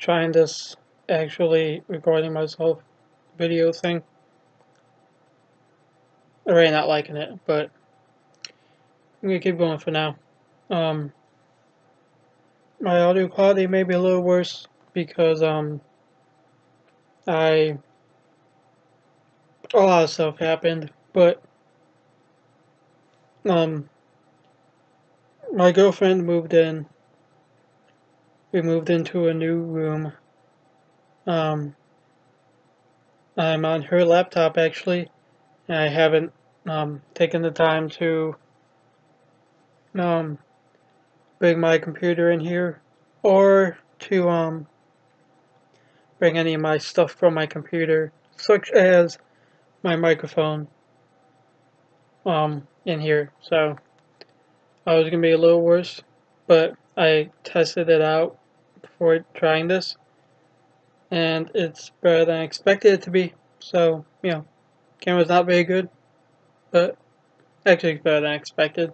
trying this actually recording myself video thing. I'm really not liking it, but I'm gonna keep going for now. My audio quality may be a little worse because a lot of stuff happened, but my girlfriend moved in. We moved into a new room. I'm on her laptop actually, and I haven't taken the time to bring my computer in here or to bring any of my stuff from my computer, such as my microphone, in here. So I was gonna be a little worse, but I tested it out before trying this, and it's better than I expected it to be. So, camera's not very good, but actually it's better than I expected.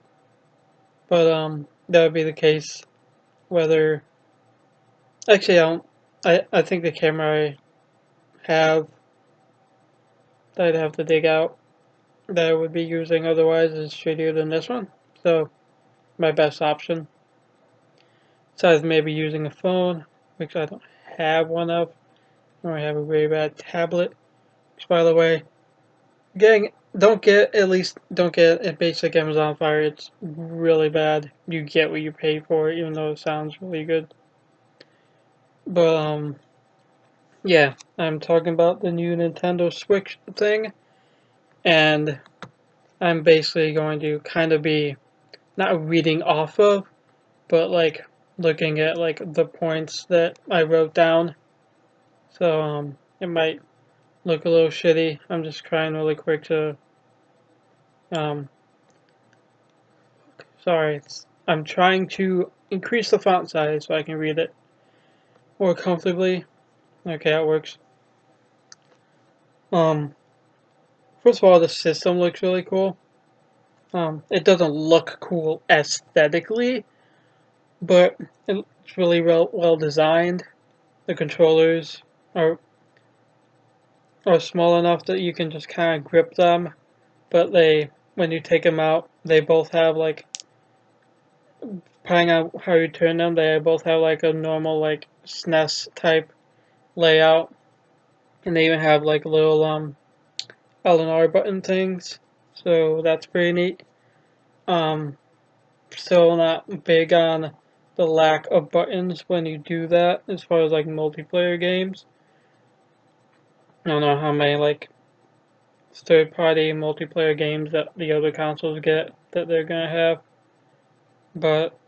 But that would be the case whether actually I think the camera I have that I'd have to dig out that I would be using otherwise is shittier than this one. So my best option, besides maybe using a phone, which I don't have one of, or I have a very bad tablet, which by the way, don't get a basic Amazon Fire. It's really bad. You get what you pay for, even though it sounds really good. But yeah, I'm talking about the new Nintendo Switch thing, and I'm basically going to kind of be not reading off of, but like looking at like the points that I wrote down. So it might look a little shitty. I'm just trying really quick to um sorry, I'm trying to increase the font size so I can read it more comfortably. Okay, that works. First of all, the system looks really cool. It doesn't look cool aesthetically, but it's really well designed. The controllers are small enough that you can just kind of grip them, but when you take them out, they both have like, depending on how you turn them, they both have like a normal like SNES type layout, and they even have like little L and R button things, so that's pretty neat. Still not big on the lack of buttons when you do that, as far as like multiplayer games. I don't know how many like third-party multiplayer games that the other consoles get that they're gonna have, but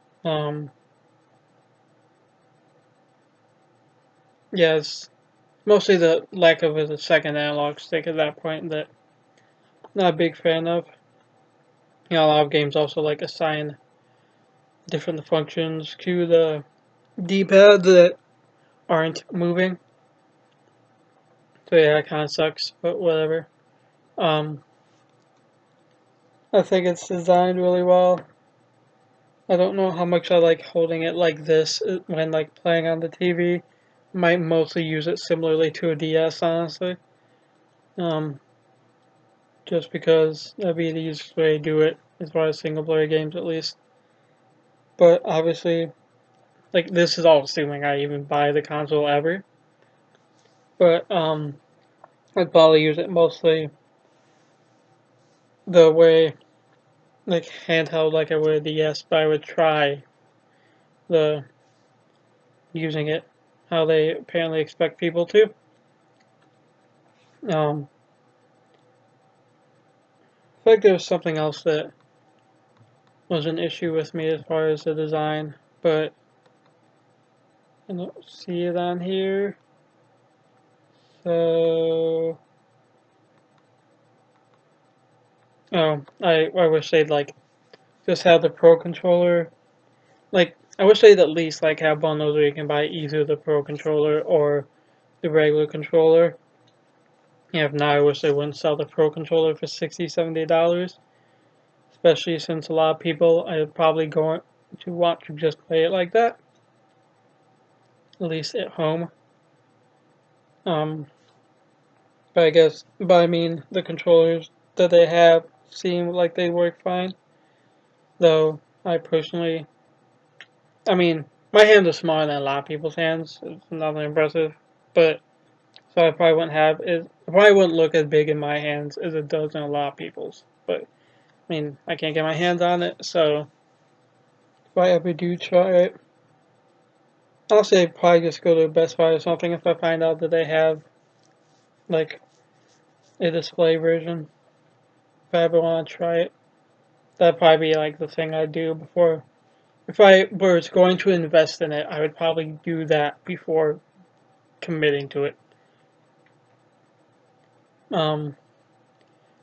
yeah, it's mostly the lack of a second analog stick at that point that I'm not a big fan of. A lot of games also like assign different functions to the D-pad that aren't moving. So yeah, it kind of sucks, but whatever. I think it's designed really well. I don't know how much I like holding it like this when like playing on the TV. Might mostly use it similarly to a DS, honestly. Just because that'd be the easiest way to do it, as far as single player games at least. But obviously, like this is all assuming I even buy the console ever. But I'd probably use it mostly the way like handheld like I would a DS, but I would try the using it how they apparently expect people to. I feel like there was something else that was an issue with me as far as the design, but I don't see it on here. So, I wish they'd like just have the Pro controller. Like, I wish they'd at least like have bundles where you can buy either the Pro controller or the regular controller. Yeah, if not, I wish they wouldn't sell the Pro controller for $60, $70. Especially since a lot of people are probably going to want to just play it like that. at least at home. Um, but I mean, the controllers that they have seem like they work fine. Though I mean, my hands are smaller than a lot of people's hands. It's nothing impressive, but so I probably wouldn't look as big in my hands as it does in a lot of people's. But I mean, I can't get my hands on it, so if I ever do try it, I'll say probably just go to Best Buy or something if I find out that they have like a display version. If I ever want to try it, that'd probably be like the thing I'd do before. If I was going to invest in it, I would probably do that before committing to it. Um,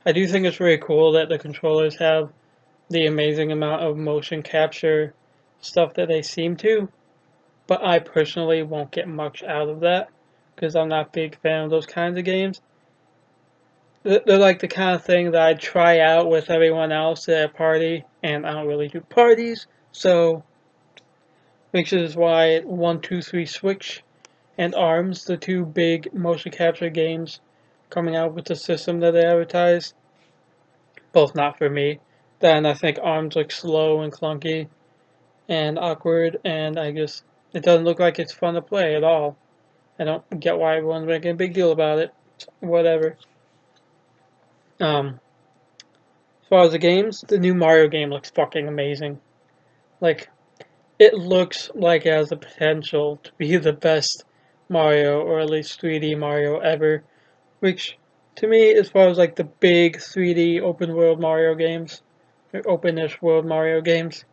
I do think it's really cool that the controllers have the amazing amount of motion capture stuff that they seem to, but I personally won't get much out of that because I'm not a big fan of those kinds of games. They're like the kind of thing that I'd try out with everyone else at a party, and I don't really do parties, so which is why 1, 2, 3 Switch and ARMS, the two big motion capture games coming out with the system that they advertised, both not for me. Then I think ARMS looks slow and clunky and awkward, and it doesn't look like it's fun to play at all. I don't get why everyone's making a big deal about it. Whatever. As far as the games, the new Mario game looks fucking amazing. Like, it looks like it has the potential to be the best Mario, or at least 3D Mario ever. Which, to me, as far as like the big 3D open world Mario games, or open-ish world Mario games,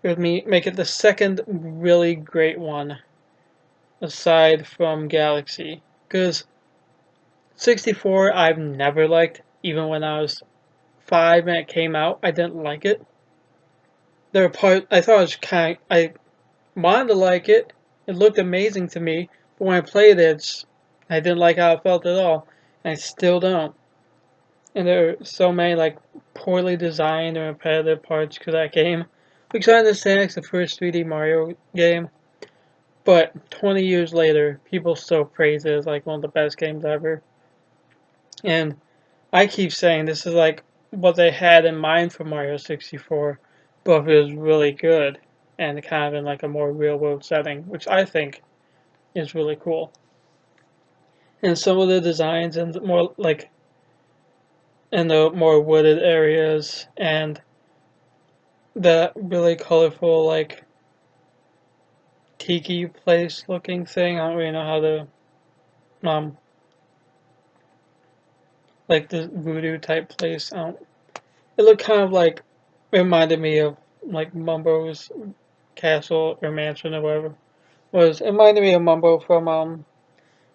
it would make it the second really great one, aside from Galaxy. Because 64 I've never liked, even when I was 5 and it came out, I didn't like it. There were parts I thought it was I wanted to like it. It looked amazing to me, but when I played it, I didn't like how it felt at all, and I still don't. And there are so many like poorly designed and repetitive parts to that game, which I understand it's the first 3D Mario game, but 20 years later, people still praise it as like one of the best games ever. And I keep saying this is like what they had in mind for Mario 64, but it was really good and kind of in like a more real world setting, which I think is really cool. And some of the designs and more like in the more wooded areas and the really colorful like tiki place looking thing. I don't really know how to like the voodoo type place. It looked kind of like reminded me of like Mumbo's castle or mansion or whatever. It reminded me of Mumbo from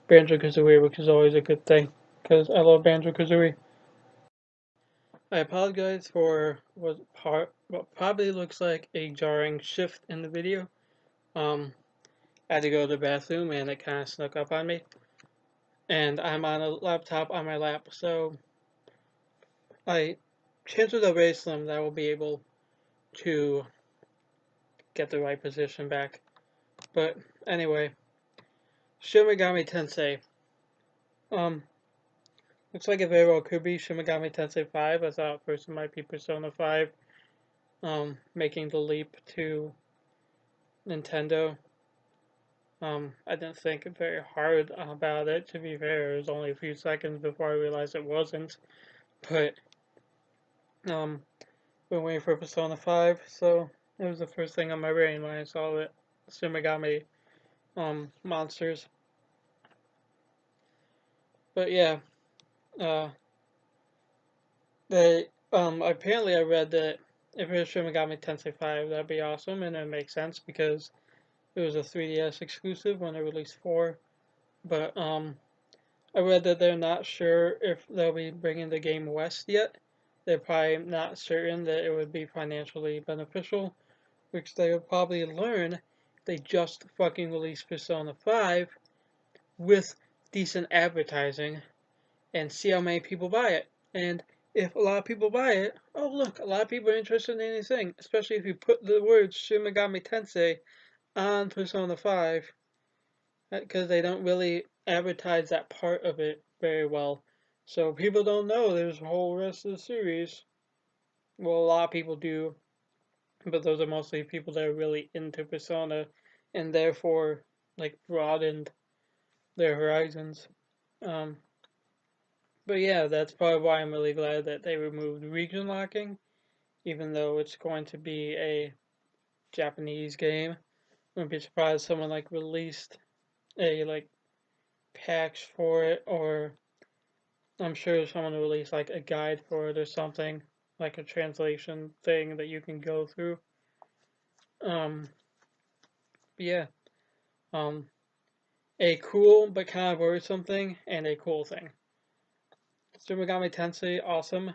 Banjo Kazooie, which is always a good thing because I love Banjo Kazooie. I apologize for what probably looks like a jarring shift in the video. I had to go to the bathroom and it kind of snuck up on me. And I'm on a laptop on my lap, so I chances are very slim that I will be able to get the right position back. But anyway, Shin Megami Tensei. Um, Looks like it very well could be Shin Megami Tensei 5. I thought at first it might be Persona 5. Making the leap to Nintendo. I didn't think very hard about it, to be fair. It was only a few seconds before I realized it wasn't. But, been waiting for Persona 5, so it was the first thing on my brain when I saw it. Shin Megami, monsters. But yeah, uh, apparently I read that if it was Shin Megami Tensei 5, that'd be awesome, and it makes sense because it was a 3DS exclusive when it released 4. But, I read that they're not sure if they'll be bringing the game west yet. They're probably not certain that it would be financially beneficial, which they would probably learn if they just fucking release Persona 5 with decent advertising and see how many people buy it. And if a lot of people buy it, oh look, a lot of people are interested in anything, especially if you put the words Shin Megami Tensei on Persona 5. because they don't really advertise that part of it very well. So people don't know there's a whole rest of the series. Well, a lot of people do, but those are mostly people that are really into Persona and therefore like broadened their horizons. Um, but yeah, that's part of why I'm really glad that they removed region locking, even though it's going to be a Japanese game. Wouldn't be surprised if someone like released a like patch for it, or I'm sure someone released like a guide for it or something, like a translation thing that you can go through. Um, yeah. Um, a cool but kind of worrisome thing and a cool thing. Shin Megami Tensei, awesome.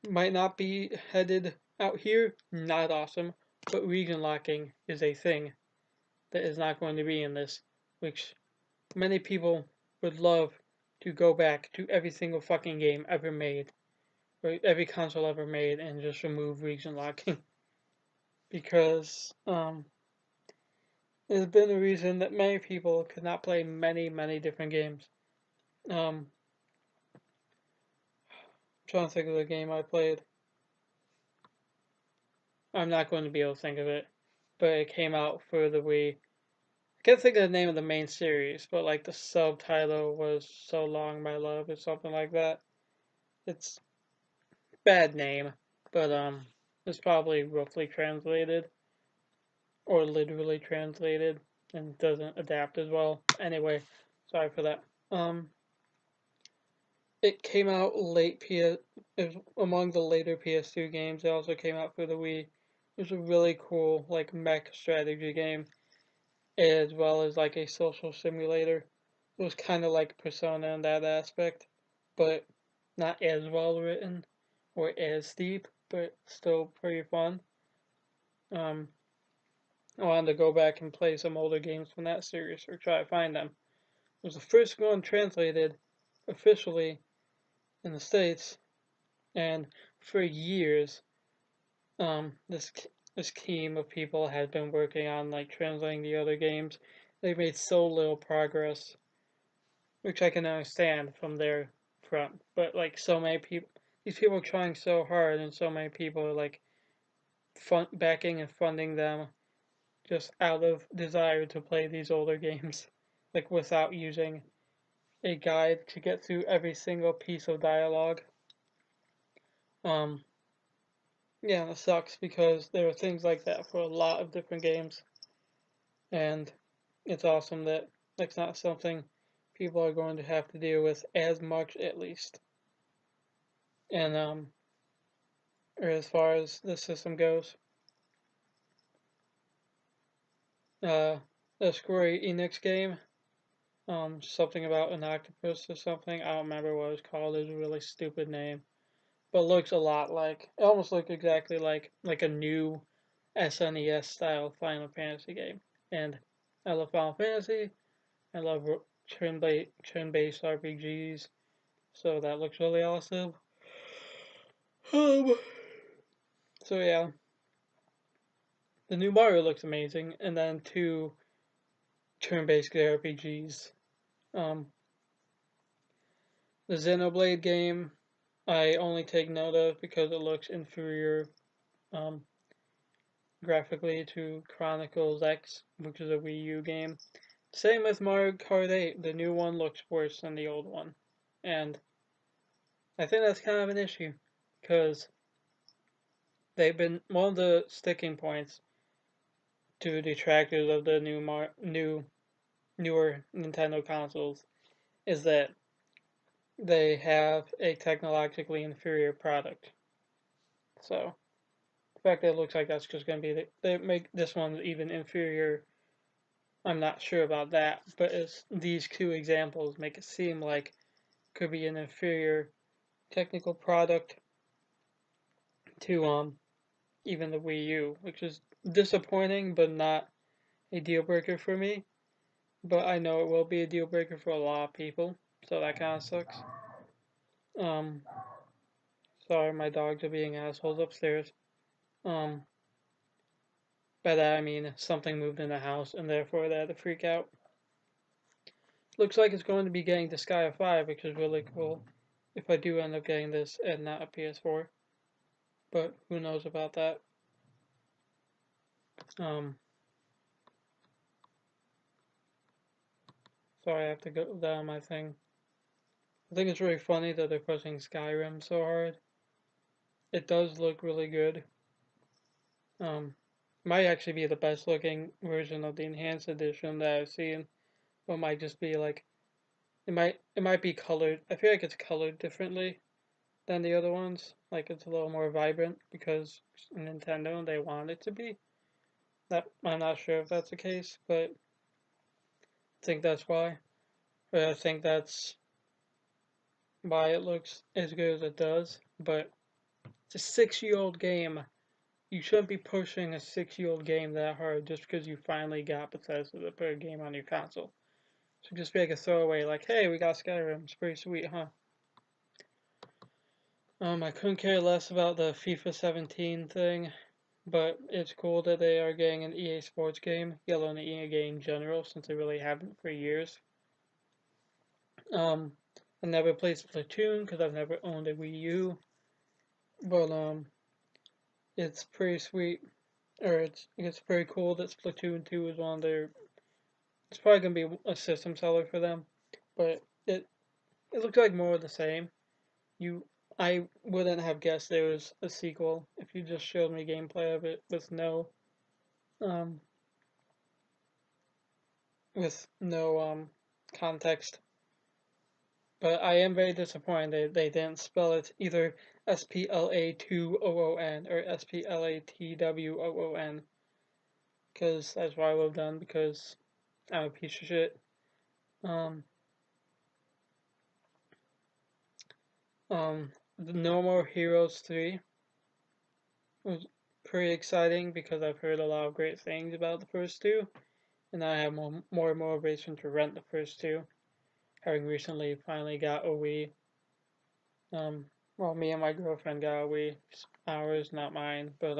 Might not be headed out here, not awesome. But region locking is a thing that is not going to be in this, which many people would love to go back to every single fucking game ever made, or every console ever made, and just remove region locking. Because there's been a reason that many people could not play many different games. I'm trying to think of the game I played. I'm not going to be able to think of it, but it came out for the Wii. I can't think of the name of the main series, but like the subtitle was "So Long, My Love" or something like that. It's a bad name, but it's probably roughly translated or literally translated and doesn't adapt as well. Anyway, sorry for that. It came out late PS. It was among the later PS2 games. It also came out for the Wii. It was a really cool like mech strategy game, as well as like a social simulator. It was kind of like Persona in that aspect, but not as well written or as deep, but still pretty fun. Um, I wanted to go back and play some older games from that series or try to find them. It was the first one translated officially in the States, and for years, this team of people had been working on like translating the other games. They made so little progress, which I can understand from their front. But like so many people, these people are trying so hard, and so many people are like backing and funding them just out of desire to play these older games, like without using a guide to get through every single piece of dialogue. Um, yeah, it sucks because there are things like that for a lot of different games, and it's awesome that that's not something people are going to have to deal with as much, at least. And or as far as the system goes, uh, the Square Enix game, something about an octopus or something. I don't remember what it was called. It was a really stupid name, but looks a lot like. It almost looked exactly like a new SNES style Final Fantasy game. And I love Final Fantasy. I love turn-based RPGs. So that looks really awesome. Um, so yeah, the new Mario looks amazing, and then two turn-based RPGs. Um, the Xenoblade game, I only take note of because it looks inferior um, graphically to Chronicles X, which is a Wii U game. Same with Mario Kart 8. The new one looks worse than the old one. And I think that's kind of an issue because they've been one of the sticking points to detractors of the newer Nintendo consoles is that they have a technologically inferior product. So the fact that it looks like that's just going to be they make this one even inferior. I'm not sure about that, but it's, these two examples make it seem like it could be an inferior technical product to even the Wii U, which is disappointing but not a deal breaker for me. But I know it will be a deal breaker for a lot of people, so that kind of sucks. Um, Sorry, my dogs are being assholes upstairs. Um, by that I mean something moved in the house and therefore they had to freak out. looks like it's going to be getting Disgaea 5, which is really cool. If I do end up getting this and not a PS4, but who knows about that. Sorry, I have to go down my thing. I think it's really funny that they're pushing Skyrim so hard. It does look really good. Might actually be the best looking version of the enhanced edition that I've seen. Or it might just be like it might be colored. I feel like it's colored differently than the other ones. Like it's a little more vibrant because Nintendo they want it to be. That I'm not sure if that's the case, but I think that's why. But I think that's why it looks as good as it does. But it's a 6-year-old game. You shouldn't be pushing a 6-year-old game that hard just because you finally got Bethesda to put a game on your console. So just be like a throwaway, like, hey, we got Skyrim. It's pretty sweet, huh? I couldn't care less about the FIFA 17 thing, but it's cool that they are getting an EA Sports game, yellow and EA game in general, since they really haven't for years. I never played Splatoon because I've never owned a Wii U, but it's pretty sweet, or it's pretty cool that Splatoon 2 is one of their. It's probably gonna be a system seller for them, but it looks like more of the same. I wouldn't have guessed there was a sequel if you just showed me gameplay of it um with no context. But I am very disappointed they didn't spell it either SPLA2OON or SPLATWOON, because that's what I would have done, because I'm a piece of shit. Um, the No More Heroes 3 was pretty exciting because I've heard a lot of great things about the first two, and I have more and more motivation to rent the first two, having recently finally got a Wii. Well, me and my girlfriend got a Wii. It's ours, not mine, but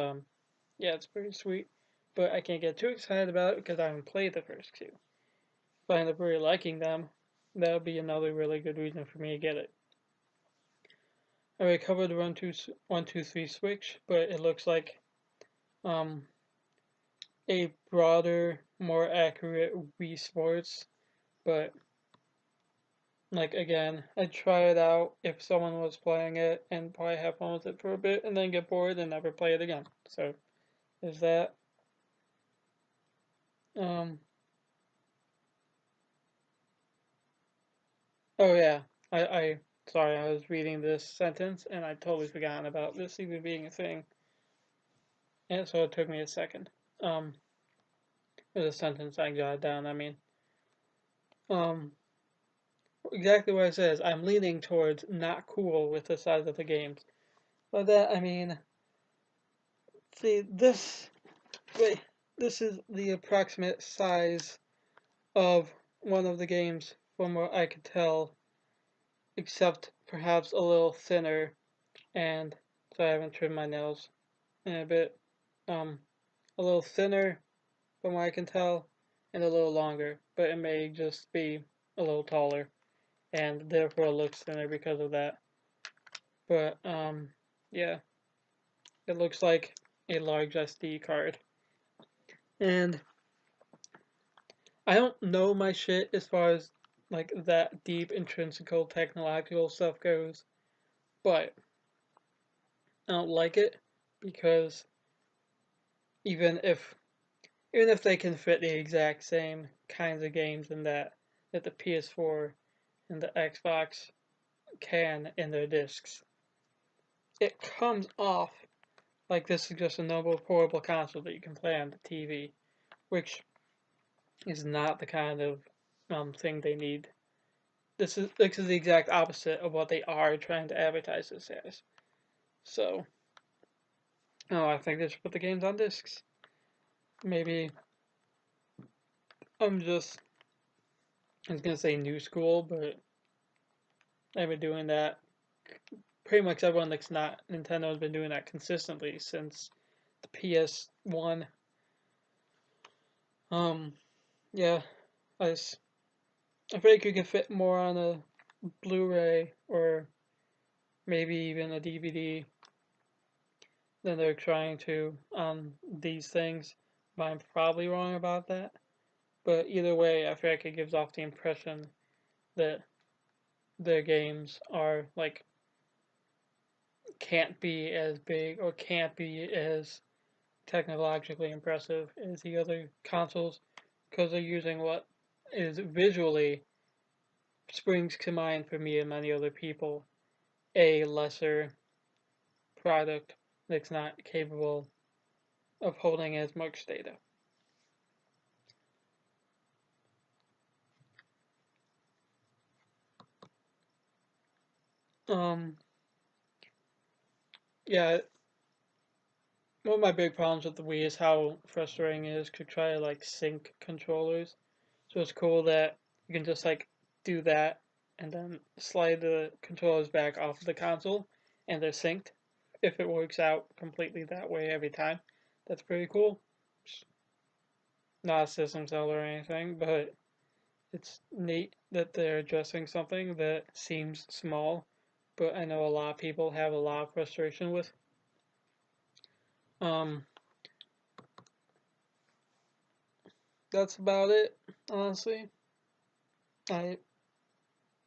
yeah, it's pretty sweet. But I can't get too excited about it because I haven't played the first two. If I end up really liking them, that'll be another really good reason for me to get it. I already covered the 1, 2, 3 Switch, but it looks like um, a broader, more accurate Wii Sports. But like again, I'd try it out if someone was playing it and probably have fun with it for a bit and then get bored and never play it again. So there's that. Um, oh yeah, I sorry, I was reading this sentence and I totally forgotten about this even being a thing. And so it took me a second. There's a sentence I jotted down, I mean. Um, exactly what it says. I'm leaning towards not cool with the size of the games. By that I mean, see wait, this is the approximate size of one of the games from what I could tell, except perhaps a little thinner, and so I haven't trimmed my nails in a bit. A little thinner from what I can tell, and a little longer, but it may just be a little taller, and therefore it looks thinner because of that. But yeah, it looks like a large SD card. And I don't know my shit as far as like that deep intrinsical technological stuff goes, but I don't like it because even if even if they can fit the exact same kinds of games in that the PS4 and the Xbox can in their discs, it comes off like this is just a normal portable console that you can play on the TV, which is not the kind of thing they need. This is the exact opposite of what they are trying to advertise this as. So, oh, I think they should put the games on discs. Maybe I'm just I was gonna say new school, but they've been doing that. Pretty much everyone that's not Nintendo has been doing that consistently since the PS1. Yeah, I just I feel like you could fit more on a Blu-ray or maybe even a DVD than they're trying to on these things. But I'm probably wrong about that. But either way, I feel like it gives off the impression that their games are like can't be as big or can't be as technologically impressive as the other consoles because they're using what is visually springs to mind for me and many other people a lesser product that's not capable of holding as much data. Um, yeah, one of my big problems with the Wii is how frustrating it is to try to like sync controllers. So it's cool that you can just like do that and then slide the controllers back off the console and they're synced. If it works out completely that way every time, that's pretty cool. It's not a system seller or anything, but it's neat that they're addressing something that seems small, but I know a lot of people have a lot of frustration with. Um, that's about it, honestly. I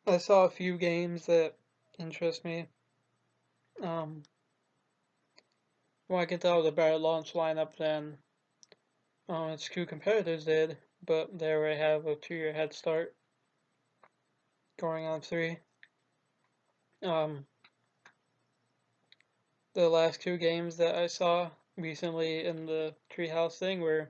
I saw a few games that interest me. Um, well, I can tell the better launch lineup than its two competitors did, but they already have a 2 year head start, going on three. Um, the last two games that I saw recently in the Treehouse thing were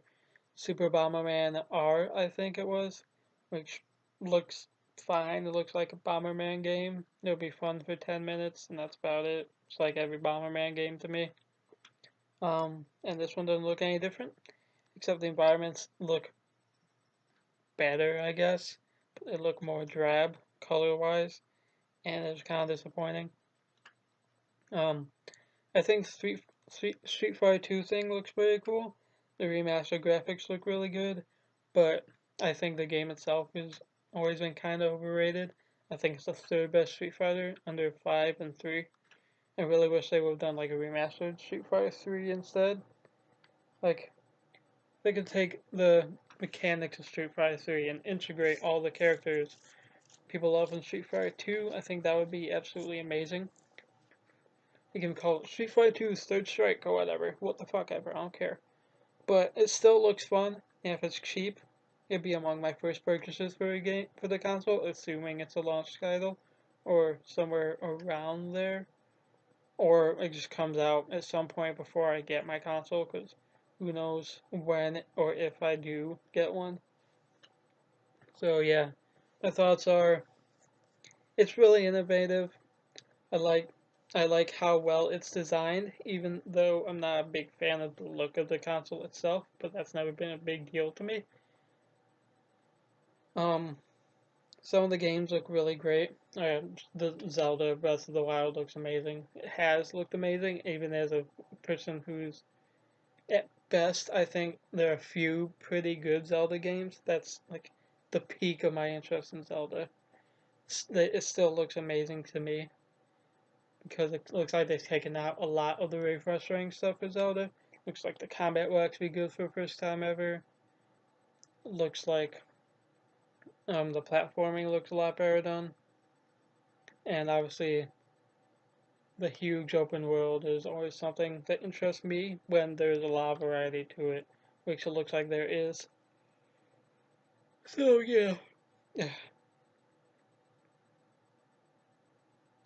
Super Bomberman R, I think it was, which looks fine. It looks like a Bomberman game. It'll be fun for 10 minutes, and that's about it. It's like every Bomberman game to me. And this one doesn't look any different, except the environments look better, I guess. They look more drab color-wise, and it's kind of disappointing. Um, I think Street Fighter 2 thing looks pretty cool. The remastered graphics look really good, but I think the game itself has always been kind of overrated. I think it's the third best Street Fighter, under 5 and 3. I really wish they would have done like a remastered Street Fighter 3 instead. Like, they could take the mechanics of Street Fighter 3 and integrate all the characters people love in Street Fighter 2. I think that would be absolutely amazing. You can call it Street Fighter 2's Third Strike or whatever. What the fuck ever, I don't care. But it still looks fun, and if it's cheap, it'd be among my first purchases for a game for the console, assuming it's a launch title or somewhere around there, or it just comes out at some point before I get my console, because who knows when or if I do get one. So yeah, my thoughts are it's really innovative. I like I like how well it's designed, even though I'm not a big fan of the look of the console itself, but that's never been a big deal to me. Um, some of the games look really great. The Zelda Breath of the Wild looks amazing. It has looked amazing, even as a person who's at best, I think there are a few pretty good Zelda games. That's like the peak of my interest in Zelda. It still looks amazing to me because it looks like they've taken out a lot of the really frustrating stuff for Zelda. Looks like the combat will actually be good for the first time ever. Looks like the platforming looks a lot better done. And obviously, the huge open world is always something that interests me when there's a lot of variety to it, which it looks like there is. So, yeah.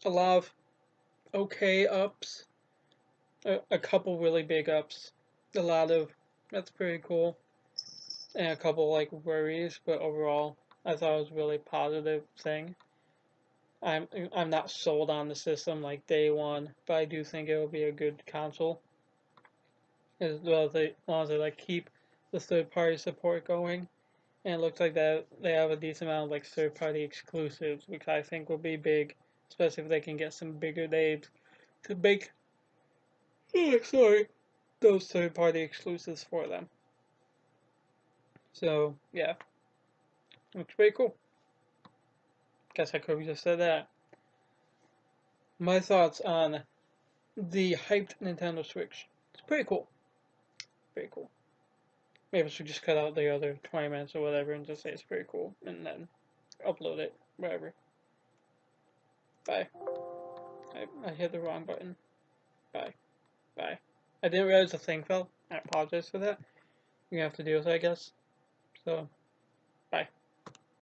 A lot of okay ups, a couple really big ups, a lot of that's pretty cool, and a couple like worries, but overall, I thought it was a really positive thing. I'm not sold on the system like day one, but I do think it will be a good console as long as they like keep the third party support going. And it looks like that they have a decent amount of like third party exclusives, which I think will be big, especially if they can get some bigger names to make sorry those third party exclusives for them. So yeah, looks pretty cool. Guess I could have just said that. My thoughts on the hyped Nintendo Switch. It's pretty cool. Pretty cool. Maybe I should just cut out the other 20 minutes or whatever and just say it's pretty cool and then upload it, whatever. Bye. I hit the wrong button. Bye. Bye. I didn't realize the thing fell. I apologize for that. You're gonna have to deal with it, I guess. So,